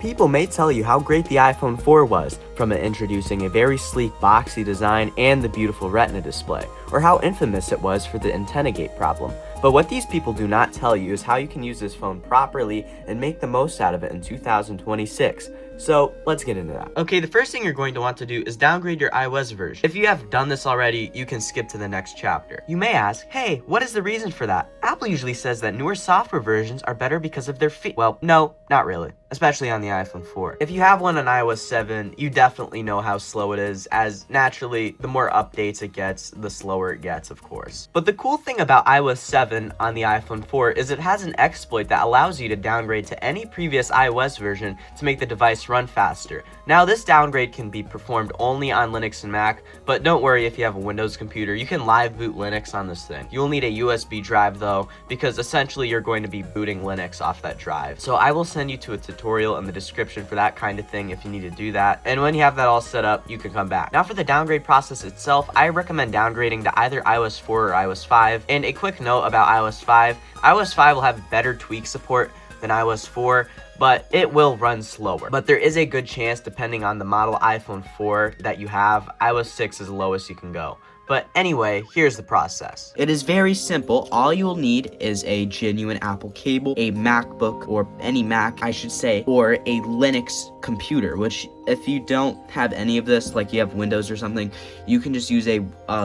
People may tell you how great the iPhone 4 was, from it introducing a very sleek boxy design and the beautiful Retina display, or how infamous it was for the antenna gate problem. But what these people do not tell you is how you can use this phone properly and make the most out of it in 2026. So let's get into that. Okay, the first thing you're going to want to do is downgrade your iOS version. If you have done this already, you can skip to the next chapter. You may ask, hey, what is the reason for that? Apple usually says that newer software versions are better because of their Well, no, not really, especially on the iPhone 4. If you have one on iOS 7, you definitely know how slow it is, as naturally, the more updates it gets, the slower it gets, of course. But the cool thing about iOS 7 on the iPhone 4 is it has an exploit that allows you to downgrade to any previous iOS version to make the device run faster. Now, this downgrade can be performed only on Linux and Mac, but don't worry if you have a Windows computer, you can live boot Linux on this thing. You'll need a USB drive though, because essentially you're going to be booting Linux off that drive. So I will send you to a tutorial in the description for that kind of thing if you need to do that. And when you have that all set up, you can come back. Now for the downgrade process itself, I recommend downgrading to either iOS 4 or iOS 5. And a quick note about iOS 5, iOS 5 will have better tweak support than iOS 4, but it will run slower. But there is a good chance, depending on the model iPhone 4 that you have, iOS 6 is the lowest you can go. But anyway, here's the process. It is very simple. All you will need is a genuine Apple cable, a MacBook, or any Mac, I should say, or a Linux computer, which if you don't have any of this, like you have Windows or something, you can just use a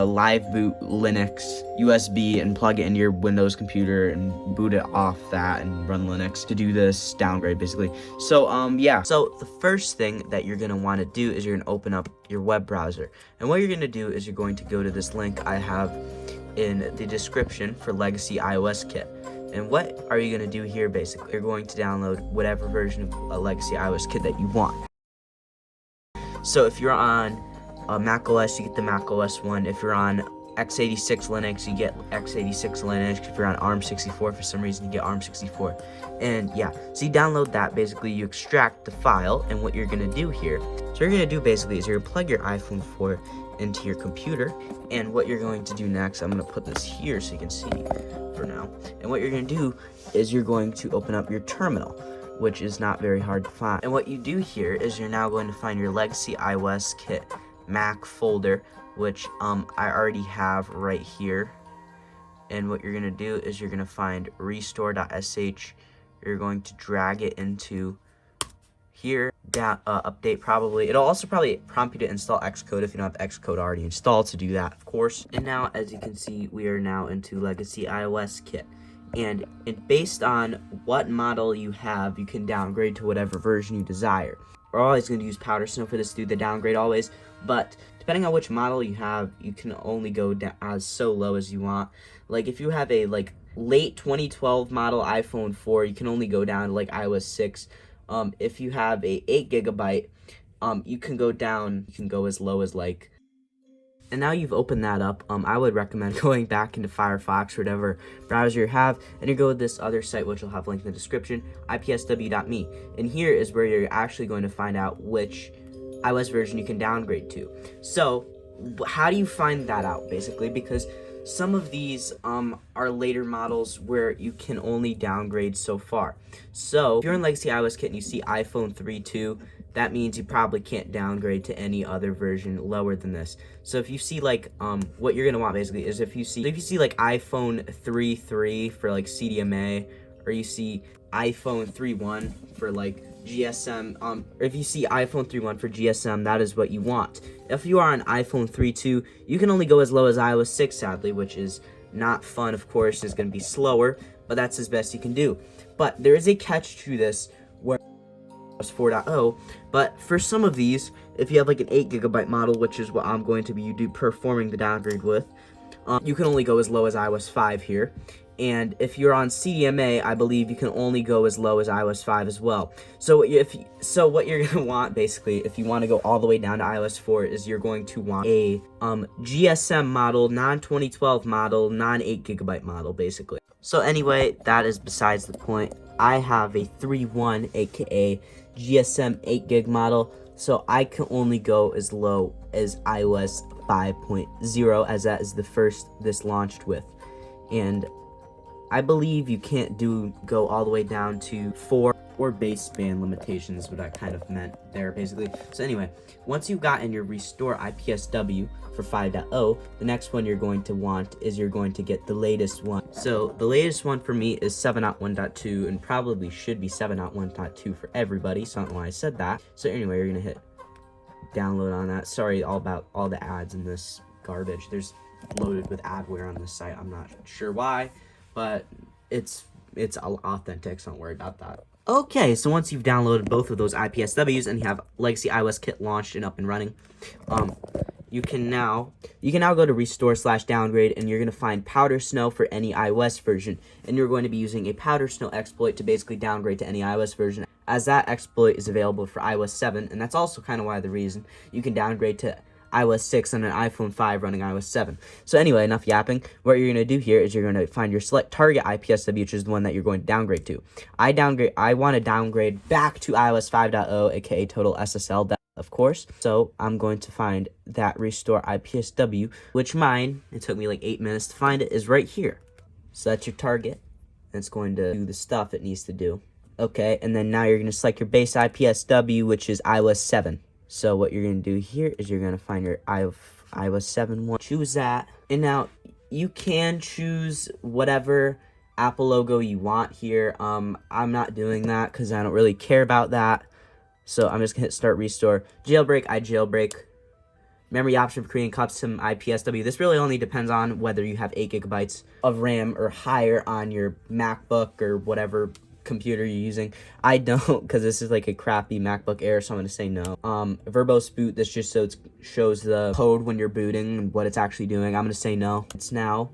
live boot Linux USB and plug it into your Windows computer and boot it off that and run Linux to do this downgrade, basically. So, yeah. So the first thing that you're gonna want to do is you're gonna open up your web browser. And what you're gonna do is you're going to go to this link I have in the description for Legacy iOS Kit. And what are you going to do here, basically? You're going to download whatever version of a Legacy iOS Kit that you want. So if you're on Mac OS, you get the Mac OS one. If you're on x86 Linux, you get x86 Linux. If you're on ARM64, for some reason, you get ARM64. And yeah, so you download that. Basically, you extract the file, and what you're going to do here, so you're going to do basically is you're going to plug your iPhone 4 into your computer, and what you're going to do next, I'm going to put this here so you can see for now, and what you're going to do is you're going to open up your terminal, which is not very hard to find. And what you do here is you're now going to find your Legacy iOS Kit Mac folder, which I already have right here. And what you're going to do is you're going to find restore.sh. You're going to drag it into here, update probably. It'll also probably prompt you to install Xcode if you don't have Xcode already installed, to do that, of course. And now, as you can see, we are now into Legacy iOS Kit. And based on what model you have, you can downgrade to whatever version you desire. We're always going to use Powder Snow for this to do the downgrade always, but depending on which model you have, you can only go down as so low as you want. Like if you have a late 2012 model iPhone 4, you can only go down to iOS 6. If you have a 8GB, you can go as low as and now you've opened that up, I would recommend going back into Firefox or whatever browser you have, and you go to this other site, which will have a link in the description, ipsw.me. And here is where you're actually going to find out which iOS version you can downgrade to. So, how do you find that out, basically? Because some of these are later models where you can only downgrade so far. So, if you're in Legacy iOS Kit and you see iPhone 3.2, that means you probably can't downgrade to any other version lower than this. So if you see what you're gonna want basically is if you see iPhone 3.3 for Cydia, or you see iPhone 3.1 for GSM, or if you see iPhone 3.1 for GSM, that is what you want. If you are on iPhone 3.2, you can only go as low as iOS 6, sadly, which is not fun, of course. It's gonna be slower, but that's as best you can do. But there is a catch to this, where 4.0, but for some of these, if you have an 8GB model, which is what I'm going to be performing the downgrade with, you can only go as low as iOS 5 here. And if you're on Cydia, I believe you can only go as low as iOS 5 as well. So what you're gonna want, basically, if you want to go all the way down to iOS 4, is you're going to want a GSM model, non-2012 model, non-8GB model, basically. So anyway, that is besides the point. I have a 3.1, aka GSM 8GB model, so I can only go as low as iOS 5.0, as that is the first this launched with. And I believe you can't go all the way down to 4 or baseband limitations is what I kind of meant there, basically. So anyway, once you've gotten your restore IPSW for 5.0, the next one you're going to want is you're going to get the latest one. So the latest one for me is 7.1.2, and probably should be 7.1.2 for everybody, so I don't know why I said that. So anyway, you're gonna hit download on that. Sorry all about all the ads in this garbage. There's loaded with adware on this site. I'm not sure why, but it's authentic, so don't worry about that. Okay, so once you've downloaded both of those IPSWs and you have Legacy iOS Kit launched and up and running, you can now go to restore/downgrade, and you're going to find Powder Snow for any iOS version, and you're going to be using a Powder Snow exploit to basically downgrade to any iOS version, as that exploit is available for iOS 7, and that's also kind of why the reason you can downgrade to iOS 6 on an iPhone 5 running iOS 7. So anyway, enough yapping. What you're going to do here is you're going to find your select target IPSW, which is the one that you're going to downgrade to. I want to downgrade back to iOS 5.0, aka total SSL, of course. So I'm going to find that restore IPSW, which mine, it took me like 8 minutes to find it, is right here. So that's your target, and it's going to do the stuff it needs to do. Okay, and then now you're going to select your base IPSW, which is iOS 7. So what you're going to do here is you're going to find your iOS 7 one, choose that, and now you can choose whatever Apple logo you want here. I'm not doing that because I don't really care about that. So I'm just going to hit start restore. Jailbreak, I jailbreak. Memory option for creating custom IPSW. This really only depends on whether you have 8 gigabytes of RAM or higher on your MacBook or whatever computer you're using. I don't, because this is like a crappy MacBook Air, so I'm going to say no. Verbose boot, this just so it shows the code when you're booting and what it's actually doing. I'm going to say no. It's now.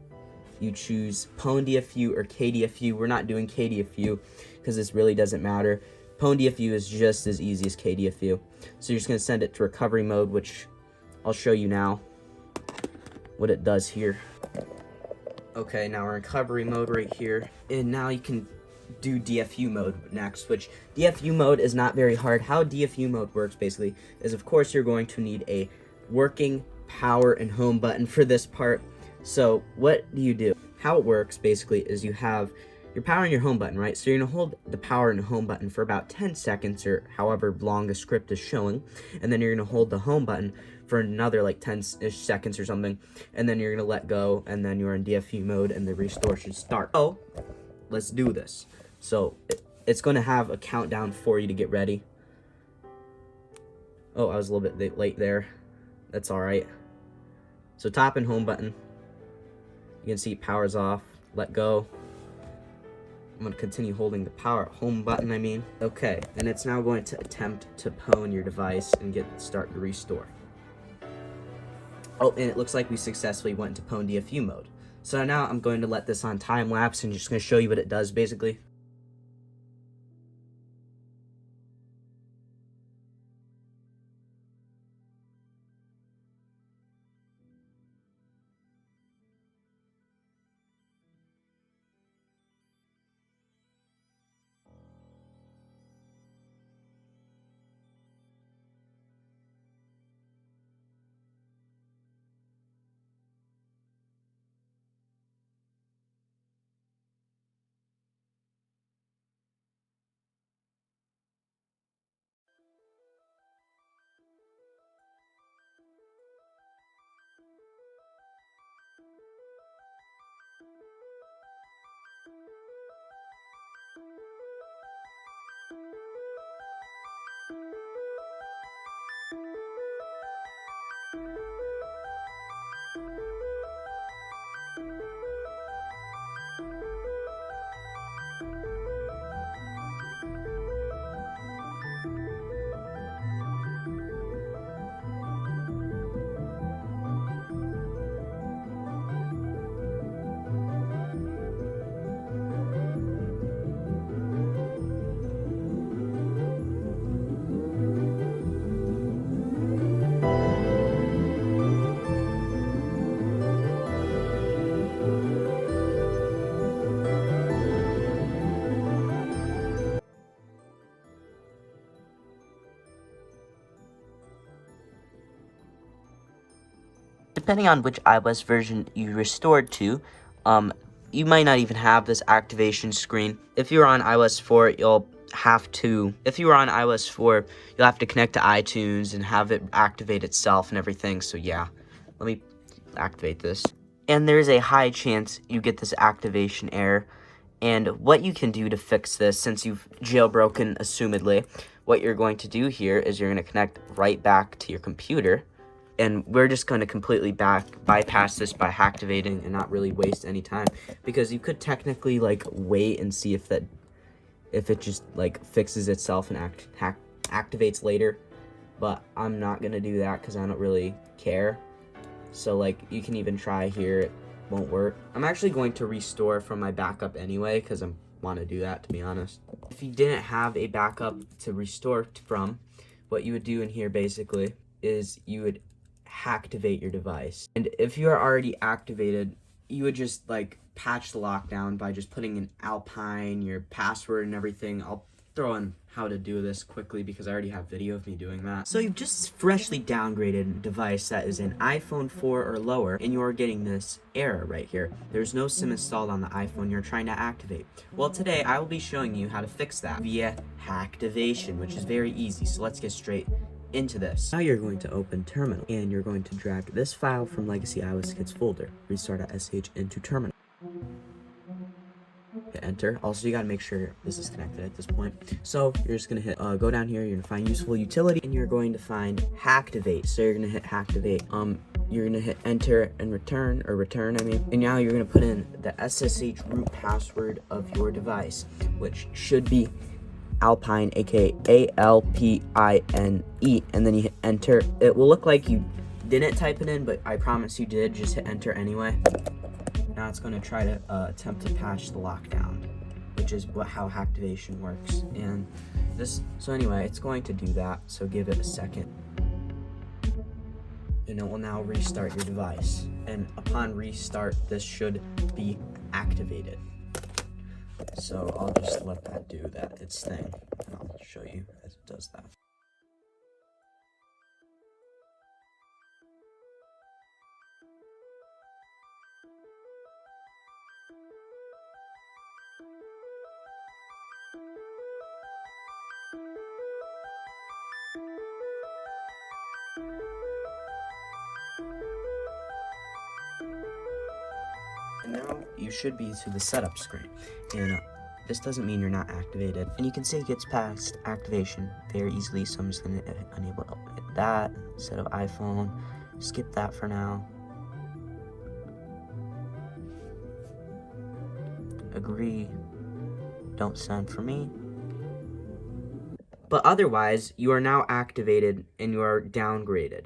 You choose PwnDFU or KDFU. We're not doing KDFU because this really doesn't matter. PwnDFU is just as easy as KDFU. So you're just going to send it to recovery mode, which I'll show you now what it does here. Okay, now we're in recovery mode right here. And now you can do DFU mode next, which DFU mode is not very hard. How DFU mode works basically is, of course, you're going to need a working power and home button for this part. So what do you do? How it works basically is you have your power and your home button, right? So you're gonna hold the power and home button for about 10 seconds or however long the script is showing, and then you're gonna hold the home button for another like 10-ish seconds or something, and then you're gonna let go, and then you're in DFU mode and the restore should start. Oh, let's do this. So it's going to have a countdown for you to get ready. Oh, I was a little bit late there. That's all right. So top and home button. You can see power's off. Let go. I'm going to continue holding the home button, I mean. Okay, and it's now going to attempt to pwn your device and start the restore. Oh, and it looks like we successfully went into PwnDFU mode. So now I'm going to let this on time lapse and just going to show you what it does basically. Depending on which iOS version you restored to, you might not even have this activation screen. If you're on iOS 4, you'll have to, if you are on iOS 4, you'll have to connect to iTunes and have it activate itself and everything. So yeah, let me activate this. And there's a high chance you get this activation error. And what you can do to fix this, since you've jailbroken, assumedly, what you're going to do here is you're going to connect right back to your computer. And we're just going to completely bypass this by activating and not really waste any time. Because you could technically, like, wait and see if it just, like, fixes itself and activates later. But I'm not going to do that because I don't really care. So, like, you can even try here. It won't work. I'm actually going to restore from my backup anyway because I want to do that, to be honest. If you didn't have a backup to restore from, what you would do in here basically is you would activate your device. And if you are already activated, you would just like patch the lockdown by just putting in Alpine, your password and everything. I'll throw in how to do this quickly because I already have video of me doing that. So you've just freshly downgraded a device that is an iPhone 4 or lower, and you're getting this error right here. There's no SIM installed on the iPhone you're trying to activate. Well, today I will be showing you how to fix that via activation, which is very easy. So let's get straight into this. Now you're going to open Terminal, and you're going to drag this file from Legacy iOS Kits folder, restart.sh, into Terminal. Hit enter. Also, you gotta make sure this is connected at this point. So you're just gonna hit go down here. You're gonna find useful utility, and you're going to find activate. So you're gonna hit activate. You're gonna hit enter and return, I mean. And now you're gonna put in the SSH root password of your device, which should be Alpine, aka ALPINE, and then you hit enter. It will look like you didn't type it in, but I promise you did. Just hit enter anyway. Now it's going to try to attempt to patch the lockdown, which is how activation works. And so anyway, it's going to do that, so give it a second. And it will now restart your device. And upon restart, this should be activated. So I'll just let that do its thing, and I'll show you as it does that. And now you should be to the setup screen, and this doesn't mean you're not activated. And you can see it gets past activation very easily, so I'm just going to enable that instead of iPhone. Skip that for now. Agree. Don't send for me. But otherwise, you are now activated and you are downgraded.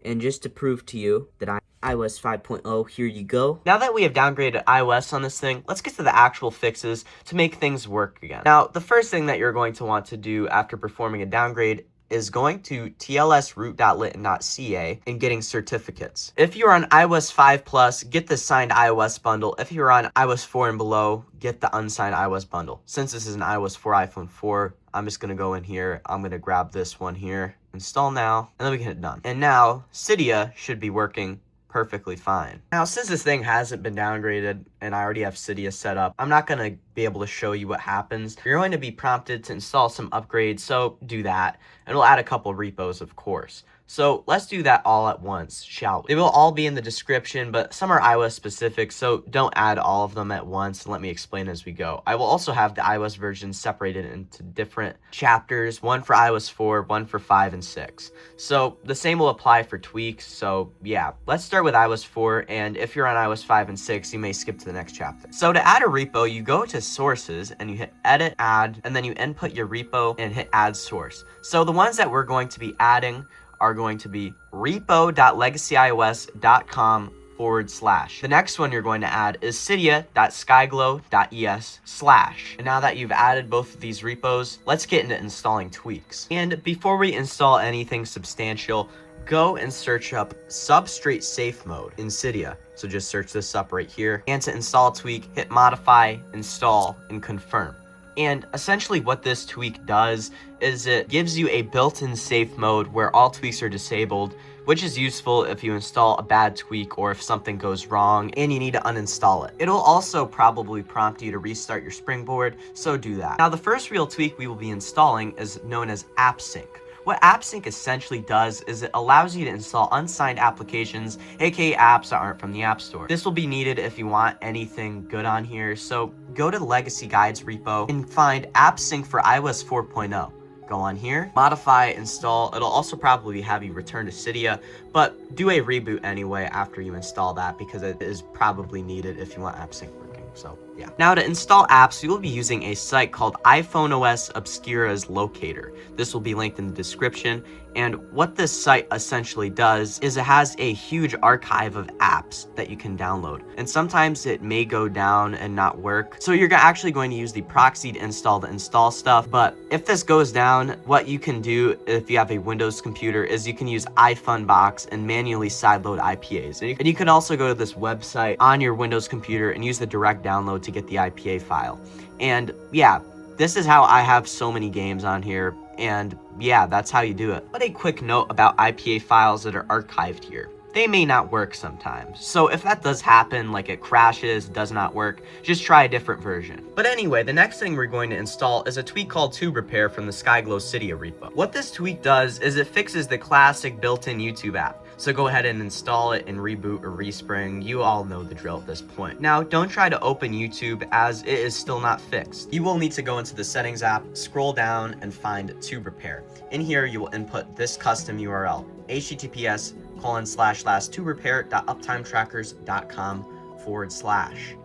And just to prove to you that iOS 5.0, here you go. Now that we have downgraded iOS on this thing, let's get to the actual fixes to make things work again. Now, the first thing that you're going to want to do after performing a downgrade is going to tlsroot.lit.ca and getting certificates. If you're on iOS 5 Plus, get the signed iOS bundle. If you're on iOS 4 and below, get the unsigned iOS bundle. Since this is an iOS 4 iPhone 4, I'm just going to go in here. I'm going to grab this one here, install now, and then we can hit done. And now Cydia should be working perfectly fine. Now, since this thing hasn't been downgraded and I already have Cydia set up, I'm not going to be able to show you what happens. You're going to be prompted to install some upgrades, so do that. And we'll add a couple repos, of course. So let's do that all at once, shall we? They will all be in the description, but some are iOS specific, so don't add all of them at once, and let me explain as we go. I will also have the iOS version separated into different chapters, one for iOS 4, one for 5 and 6. So the same will apply for tweaks, so yeah. Let's start with iOS 4, and if you're on iOS 5 and 6, you may skip to the next chapter. So to add a repo, you go to sources, and you hit edit, add, and then you input your repo and hit add source. So the ones that we're going to be adding are going to be repo.legacyIOS.com /. The next one you're going to add is cydia.skyglow.es /. And now that you've added both of these repos, let's get into installing tweaks. And before we install anything substantial, go and search up substrate safe mode in Cydia. So just search this up right here. And to install a tweak, hit modify, install, and confirm. And essentially what this tweak does is it gives you a built-in safe mode where all tweaks are disabled, which is useful if you install a bad tweak or if something goes wrong and you need to uninstall it. It'll also probably prompt you to restart your Springboard, so do that. Now, the first real tweak we will be installing is known as AppSync. What AppSync essentially does is it allows you to install unsigned applications, aka apps that aren't from the App Store. This will be needed if you want anything good on here, so go to the Legacy Guides repo and find AppSync for iOS 4.0. Go on here, modify, install. It'll also probably have you return to Cydia, but do a reboot anyway after you install that because it is probably needed if you want AppSync working. So yeah. Now to install apps, you will be using a site called iPhone OS Obscura's Locator. This will be linked in the description. And what this site essentially does is it has a huge archive of apps that you can download. And sometimes it may go down and not work. So you're actually going to use the proxy to install stuff. But if this goes down, what you can do if you have a Windows computer is you can use iFunbox and manually sideload IPAs. And you can also go to this website on your Windows computer and use the direct download to get the IPA file. And yeah, this is how I have so many games on here. And yeah, that's how you do it. But a quick note about IPA files that are archived here. They may not work sometimes. So if that does happen, like it crashes, does not work, just try a different version. But anyway, the next thing we're going to install is a tweak called Tube Repair from the Skyglow Cydia repo. What this tweak does is it fixes the classic built-in YouTube app. So go ahead and install it and reboot or respring. You all know the drill at this point. Now, don't try to open YouTube as it is still not fixed. You will need to go into the settings app, scroll down and find Tube Repair. In here, you will input this custom URL, https://tuberepair.uptimetrackers.com/.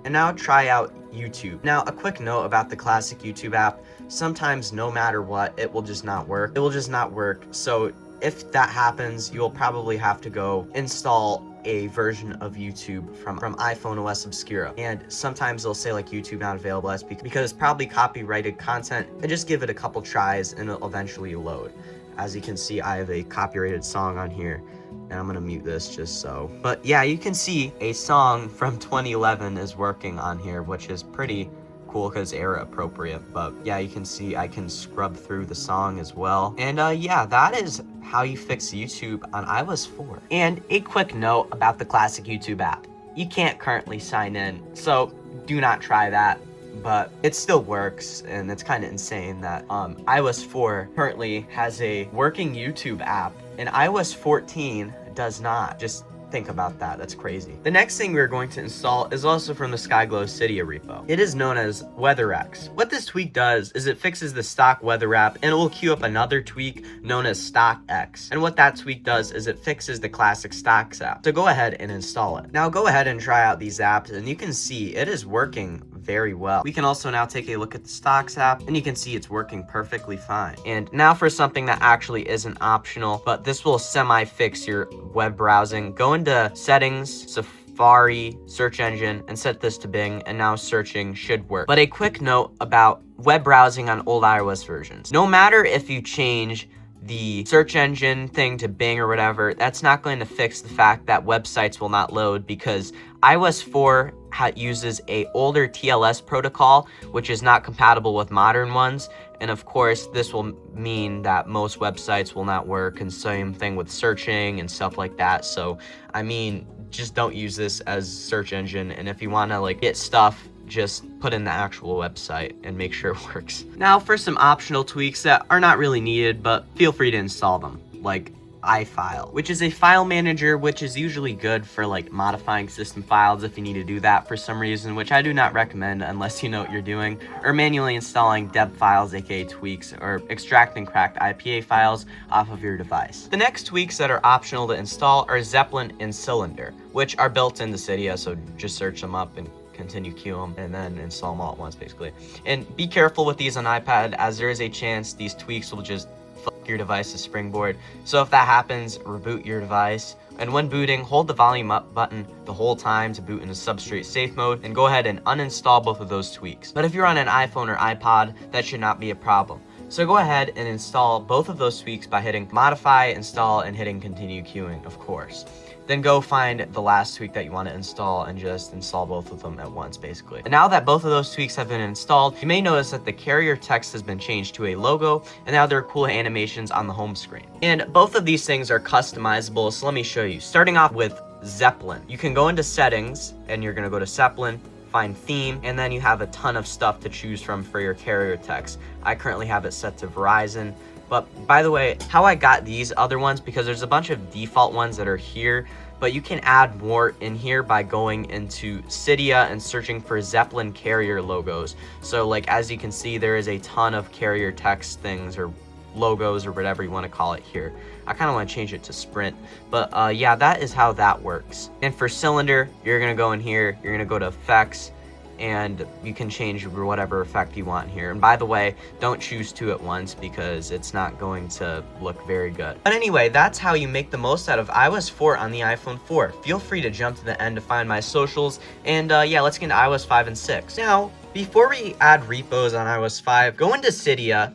And now try out YouTube. Now, a quick note about the classic YouTube app. Sometimes no matter what, it will just not work. It will just not work. So if that happens, you'll probably have to go install a version of YouTube from iPhone OS Obscura. And sometimes they'll say like YouTube not available because it's probably copyrighted content. And just give it a couple tries and it'll eventually load. As you can see, I have a copyrighted song on here. And I'm gonna mute this just so. But yeah, you can see a song from 2011 is working on here, which is pretty cool because era appropriate. But yeah, you can see I can scrub through the song as well. And yeah, that is how you fix YouTube on iOS 4. And a quick note about the classic YouTube app. You can't currently sign in, so do not try that. But it still works, and it's kind of insane that iOS 4 currently has a working YouTube app, and iOS 14 does not. Just think about that. That's crazy. The next thing we're going to install is also from the Skyglow Cydia repo. It is known as WeatherX. What this tweak does is it fixes the stock weather app, and it will queue up another tweak known as StockX. And what that tweak does is it fixes the classic Stocks app. So go ahead and install it. Now go ahead and try out these apps, and you can see it is working very well. We can also now take a look at the Stocks app, and you can see it's working perfectly fine. And now for something that actually isn't optional, but this will semi-fix your web browsing. Go into settings, Safari, search engine, and set this to Bing, and now searching should work. But a quick note about web browsing on old iOS versions. No matter if you change the search engine thing to Bing or whatever, that's not going to fix the fact that websites will not load because iOS 4 uses a older TLS protocol, which is not compatible with modern ones. And of course, this will mean that most websites will not work, and same thing with searching and stuff like that. So, I mean, just don't use this as search engine. And if you want to like get stuff, just put in the actual website and make sure it works. Now for some optional tweaks that are not really needed, but feel free to install them, like iFile, which is a file manager, which is usually good for like modifying system files if you need to do that for some reason, which I do not recommend unless you know what you're doing, or manually installing deb files, aka tweaks, or extracting cracked IPA files off of your device. The next tweaks that are optional to install are Zeppelin and Cylinder, which are built into Cydia, so just search them up and continue queue them and then install them all at once basically. And be careful with these on iPad, as there is a chance these tweaks will just fuck your device's springboard. So if that happens, reboot your device, and when booting, hold the volume up button the whole time to boot into substrate safe mode, and go ahead and uninstall both of those tweaks. But if you're on an iPhone or iPod, that should not be a problem. So go ahead and install both of those tweaks by hitting modify, install, and hitting continue queuing, of course. Then go find the last tweak that you want to install and just install both of them at once, basically. And now that both of those tweaks have been installed, you may notice that the carrier text has been changed to a logo, and now there are cool animations on the home screen. And both of these things are customizable, so let me show you. Starting off with Zeppelin. You can go into settings, and you're gonna go to Zeppelin, find theme, and then you have a ton of stuff to choose from for your carrier text. I currently have it set to Verizon. But by the way, how I got these other ones, because there's a bunch of default ones that are here, but you can add more in here by going into Cydia and searching for Zeppelin carrier logos. So like, as you can see, there is a ton of carrier text things or logos or whatever you want to call it here. I kind of want to change it to Sprint, but yeah, that is how that works. And for cylinder, you're going to go in here, you're going to go to effects, and you can change whatever effect you want here. And by the way, don't choose two at once because it's not going to look very good. But anyway, that's how you make the most out of iOS 4 on the iPhone 4. Feel free to jump to the end to find my socials. And yeah, let's get into iOS 5 and 6. Now, before we add repos on iOS 5, go into Cydia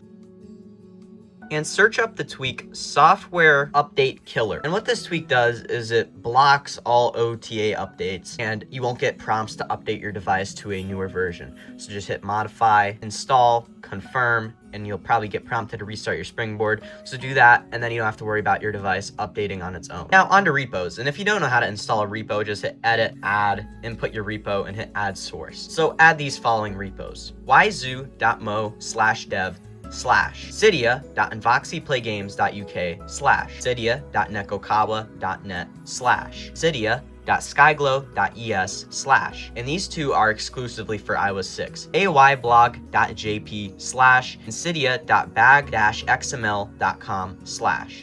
and search up the tweak Software Update Killer. And what this tweak does is it blocks all OTA updates, and you won't get prompts to update your device to a newer version. So just hit modify, install, confirm, and you'll probably get prompted to restart your Springboard. So do that, and then you don't have to worry about your device updating on its own. Now onto repos, and if you don't know how to install a repo, just hit edit, add, input your repo, and hit add source. So add these following repos: yzu.moe/dev /Cydia.invoxyplaygames.uk Cydia.nekokawa.net Cydia.skyglow.es / and these two are exclusively for iOS 6. ayblog.jp / and cydia.bag-xml.com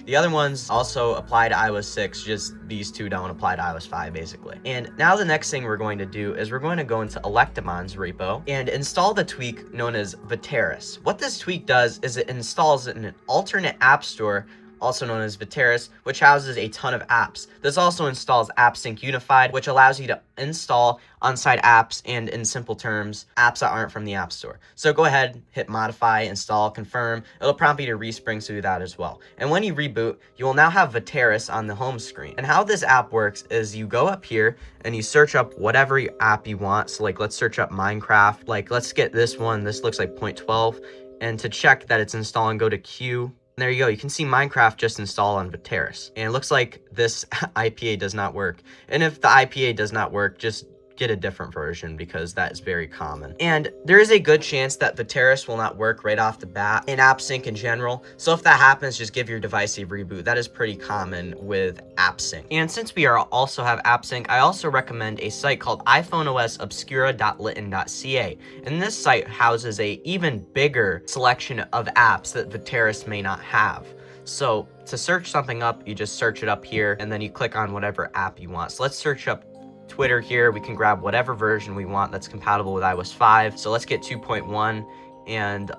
/ the other ones also apply to iOS 6, just these two don't apply to iOS 5 basically. And now the next thing we're going to do is we're going to go into Electamon's repo and install the tweak known as Viteris. What this tweak does is it installs an alternate app store, also known as Viteris, which houses a ton of apps. This also installs AppSync Unified, which allows you to install on-site apps and, in simple terms, apps that aren't from the App Store. So go ahead, hit modify, install, confirm. It'll prompt you to respring, so do that as well. And when you reboot, you will now have Viteris on the home screen. And how this app works is you go up here and you search up whatever app you want. So like, let's search up Minecraft. Like, let's get this one. This looks like 0.12. And to check that it's installing, go to Q. There you go. You can see Minecraft just installed on Viteris. And it looks like this IPA does not work. And if the IPA does not work, just get a different version because that is very common. And there is a good chance that Viteris will not work right off the bat in AppSync in general. So if that happens, just give your device a reboot. That is pretty common with AppSync. And since we also have AppSync, I also recommend a site called iPhoneOSobscura.litten.ca. And this site houses a even bigger selection of apps that Viteris may not have. So to search something up, you just search it up here and then you click on whatever app you want. So let's search up Twitter here. We can grab whatever version we want that's compatible with iOS 5. So let's get 2.1, and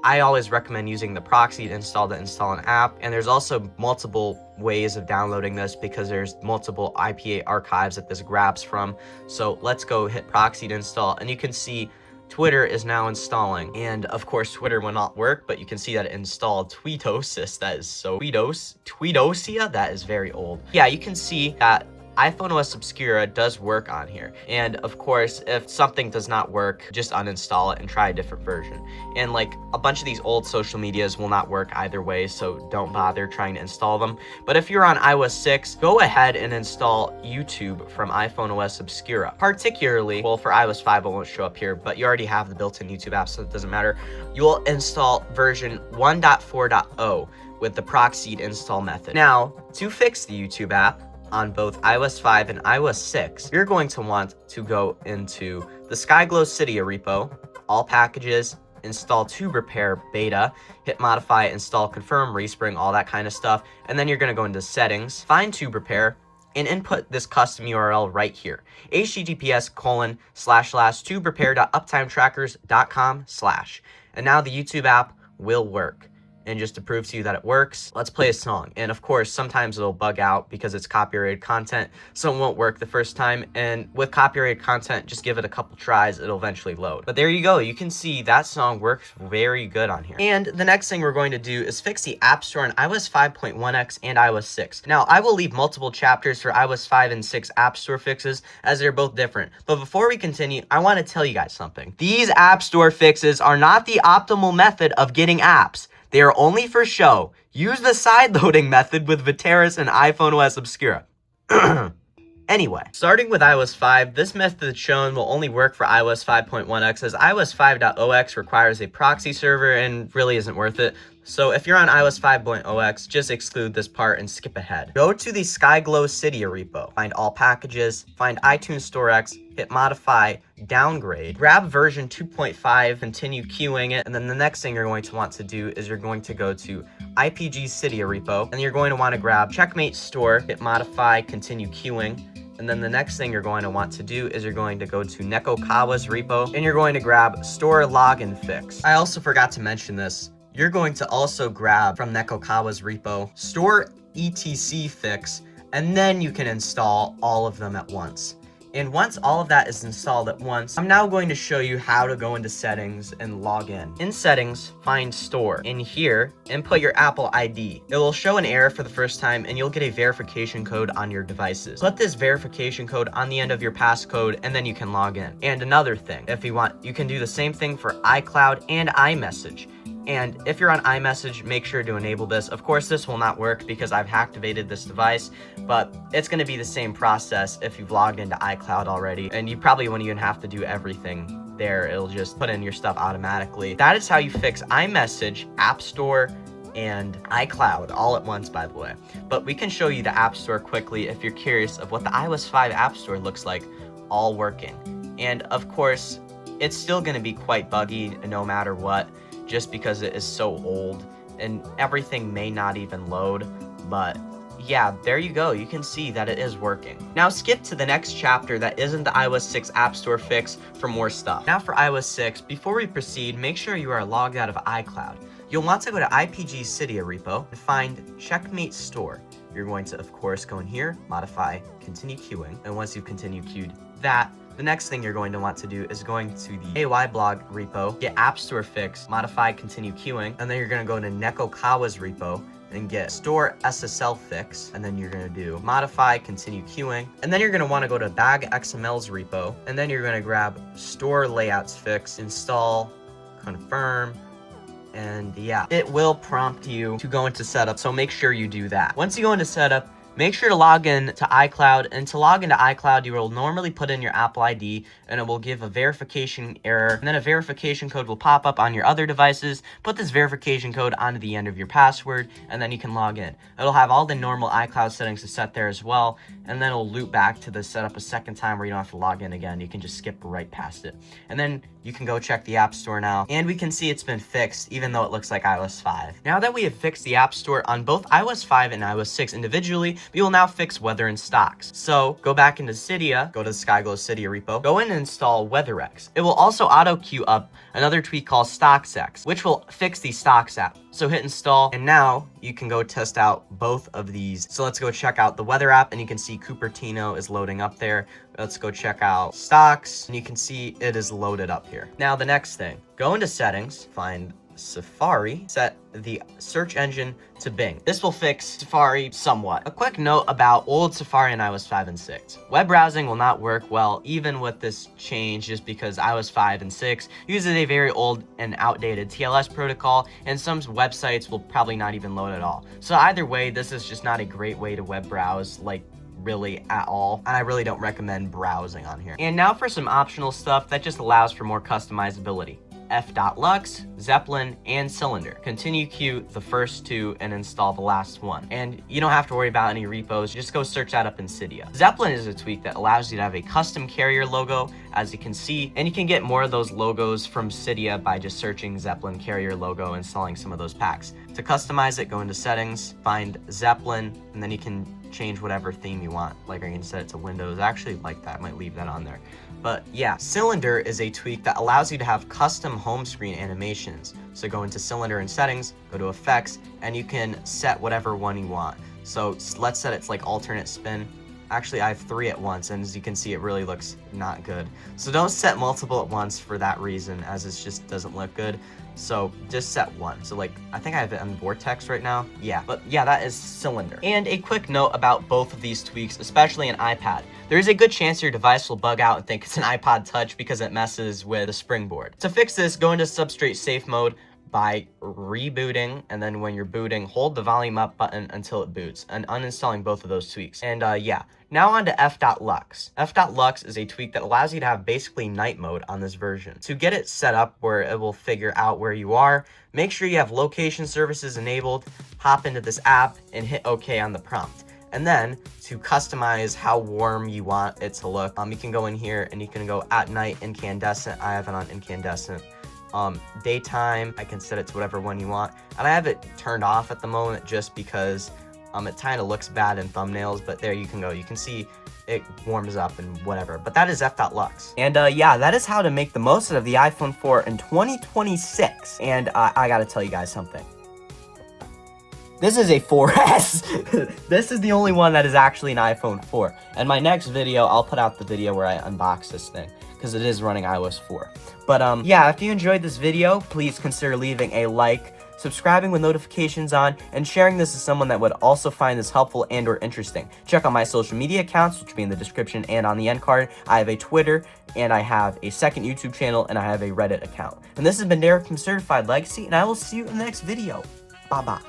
I always recommend using the proxy to install an app. And there's also multiple ways of downloading this because there's multiple IPA archives that this grabs from. So let's go hit proxy to install, and you can see Twitter is now installing. And of course, Twitter will not work, but you can see that it installed Tweetosis. That is so Tweetosia. That is very old. Yeah, you can see that iPhone OS Obscura does work on here. And of course, if something does not work, just uninstall it and try a different version. And like a bunch of these old social medias will not work either way, so don't bother trying to install them. But if you're on iOS 6, go ahead and install YouTube from iPhone OS Obscura. Particularly, well, for iOS 5 it won't show up here, but you already have the built-in YouTube app, so it doesn't matter. You will install version 1.4.0 with the proxied install method. Now, to fix the YouTube app on both iOS 5 and iOS 6, you're going to want to go into the Skyglow Cydia repo, all packages, install tube repair beta, hit modify, install, confirm, respring, all that kind of stuff. And then you're going to go into settings, find tube repair, and input this custom URL right here, https://tuberepair.uptimetrackers.com/. And now the YouTube app will work. And just to prove to you that it works, let's play a song. And of course, sometimes it'll bug out because it's copyrighted content, so it won't work the first time. And with copyrighted content, just give it a couple tries, it'll eventually load. But there you go, you can see that song works very good on here. And the next thing we're going to do is fix the App Store on iOS 5.1x and iOS 6. Now, I will leave multiple chapters for iOS 5 and 6 App Store fixes, as they're both different. But before we continue, I want to tell you guys something. These App Store fixes are not the optimal method of getting apps. They are only for show. Use the side loading method with Viteris and iPhone OS Obscura. Anyway, starting with iOS 5, this method shown will only work for iOS 5.1x, as iOS 5.0x requires a proxy server and really isn't worth it. So if you're on iOS 5.0x, just exclude this part and skip ahead. Go to the Skyglow Cydia repo, find all packages, find iTunes Store X, hit modify, downgrade, grab version 2.5, continue queuing it, and then the next thing you're going to want to do is you're going to go to IPG Cydia repo, and you're going to want to grab Checkmate Store, hit modify, continue queuing. And then the next thing you're going to want to do is you're going to go to Nekokawa's repo, and you're going to grab Store Login Fix. I also forgot to mention this. You're going to also grab from Nekokawa's repo, Store ETC Fix, and then you can install all of them at once. And once all of that is installed at once, I'm now going to show you how to go into settings and log in. In settings, find store. In here, input your Apple ID. It will show an error for the first time and you'll get a verification code on your devices. Put this verification code on the end of your passcode and then you can log in. And another thing, if you want, you can do the same thing for iCloud and iMessage. And if you're on iMessage, make sure to enable this. Of course, this will not work because I've hacktivated this device, but it's going to be the same process if you've logged into iCloud already. And you probably won't even have to do everything there. It'll just put in your stuff automatically. That is how you fix iMessage, App Store, and iCloud all at once, by the way. But we can show you the App Store quickly if you're curious of what the iOS 5 App Store looks like, all working. And of course, it's still going to be quite buggy no matter what, just because it is so old and everything may not even load. But yeah, there you go. You can see that it is working. Now skip to the next chapter that isn't the iOS 6 App Store fix for more stuff. Now for iOS 6, before we proceed, make sure you are logged out of iCloud. You'll want to go to IPG Cydia repo and find Checkmate Store. You're going to, of course, go in here, modify, continue queuing, and once you've continued queued that, the next thing you're going to want to do is going to the AY blog repo, get App Store Fix, modify, continue queuing, and then you're going to go to Nekokawa's repo and get Store SSL Fix, and then you're going to do modify, continue queuing, and then you're going to want to go to Bag XML's repo, and then you're going to grab Store Layouts Fix, install, confirm, and yeah, it will prompt you to go into setup, so make sure you do that. Once you go into setup, make sure to log in to iCloud, and to log into iCloud, you will normally put in your Apple ID, and it will give a verification error, and then a verification code will pop up on your other devices. Put this verification code onto the end of your password, and then you can log in. It'll have all the normal iCloud settings to set there as well, and then it'll loop back to the setup a second time where you don't have to log in again. You can just skip right past it. And then you can go check the App Store now, and we can see it's been fixed, even though it looks like iOS 5. Now that we have fixed the App Store on both iOS 5 and iOS 6 individually, we will now fix weather and stocks. So go back into Cydia, go to the Skyglow Cydia repo, go in and install WeatherX. It will also auto queue up another tweak called StocksX, which will fix the stocks app. So hit install, and now you can go test out both of these. So let's go check out the weather app, and you can see Cupertino is loading up there. Let's go check out stocks, and you can see it is loaded up here. Now the next thing, go into settings, find Safari, set the search engine to Bing. This will fix Safari somewhat. A quick note about old Safari in iOS 5 and 6. Web browsing will not work well even with this change, just because iOS 5 and 6 uses a very old and outdated TLS protocol, and some websites will probably not even load at all. So either way, this is just not a great way to web browse, like really at all, and I really don't recommend browsing on here. And now for some optional stuff that just allows for more customizability. F.Lux, Zeppelin, and Cylinder. Continue queue the first two and install the last one. And you don't have to worry about any repos, just go search that up in Cydia. Zeppelin is a tweak that allows you to have a custom carrier logo, as you can see, and you can get more of those logos from Cydia by just searching Zeppelin carrier logo and installing some of those packs. To customize it, go into settings, find Zeppelin, and then you can change whatever theme you want. Like I can set it to Windows. I actually like that. I might leave that on there. But yeah, Cylinder is a tweak that allows you to have custom home screen animations. So go into Cylinder and settings, go to effects, and you can set whatever one you want. So let's set it to like alternate spin. Actually, I have 3 at once, and as you can see, it really looks not good. So don't set multiple at once for that reason, as it just doesn't look good. So just set 1. So like, I think I have it on Vortex right now. Yeah, but yeah, that is Cylinder. And a quick note about both of these tweaks, especially an iPad. There is a good chance your device will bug out and think it's an iPod Touch because it messes with the springboard. To fix this, go into substrate safe mode by rebooting, and then when you're booting, hold the volume up button until it boots, and uninstalling both of those tweaks. And yeah, now on to f.lux. f.lux is a tweak that allows you to have basically night mode on this version. To get it set up where it will figure out where you are, make sure you have location services enabled, hop into this app, and hit OK on the prompt. And then to customize how warm you want it to look, you can go in here and you can go at night incandescent. I have it on incandescent. Daytime, I can set it to whatever one you want, and I have it turned off at the moment just because it kind of looks bad in thumbnails, but there you can go. You can see it warms up and whatever, but that is f.lux. And yeah, that is how to make the most out of the iPhone 4 in 2026. And I gotta tell you guys something. This is a 4S. This is the only one that is actually an iPhone 4. And my next video, I'll put out the video where I unbox this thing, because it is running iOS 4. But yeah, if you enjoyed this video, please consider leaving a like, subscribing with notifications on, and sharing this with someone that would also find this helpful and or interesting. Check out my social media accounts, which will be in the description and on the end card. I have a Twitter, and I have a second YouTube channel, and I have a Reddit account. And this has been Derek from CertifiedLegacy, and I will see you in the next video. Bye-bye.